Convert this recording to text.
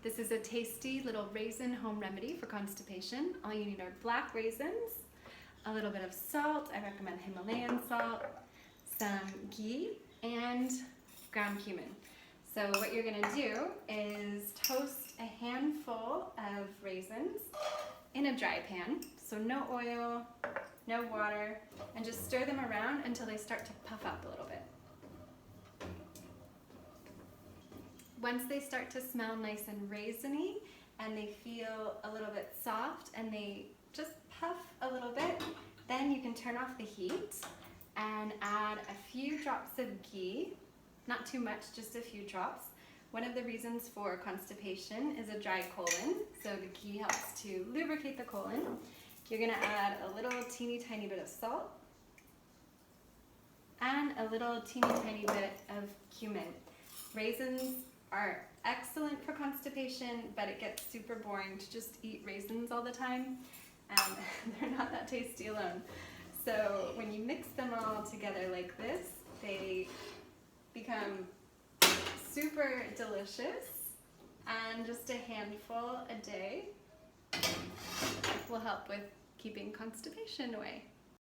This is a tasty little raisin home remedy for constipation. All you need are black raisins, a little bit of salt, I recommend Himalayan salt, some ghee, and ground cumin. So what you're gonna do is toast a handful of raisins in a dry pan, so no oil, no water, and just stir them around until they start to puff up a little bit. Once they start to smell nice and raisiny and they feel a little bit soft and they just puff a little bit, then you can turn off the heat and add a few drops of ghee, not too much, just a few drops. One of the reasons for constipation is a dry colon, so the ghee helps to lubricate the colon. You're gonna add a little teeny tiny bit of salt and a little teeny tiny bit of cumin. Raisins are excellent for constipation, but it gets super boring to just eat raisins all the time, and they're not that tasty alone. So when you mix them all together like this, they become super delicious, and just a handful a day will help with keeping constipation away.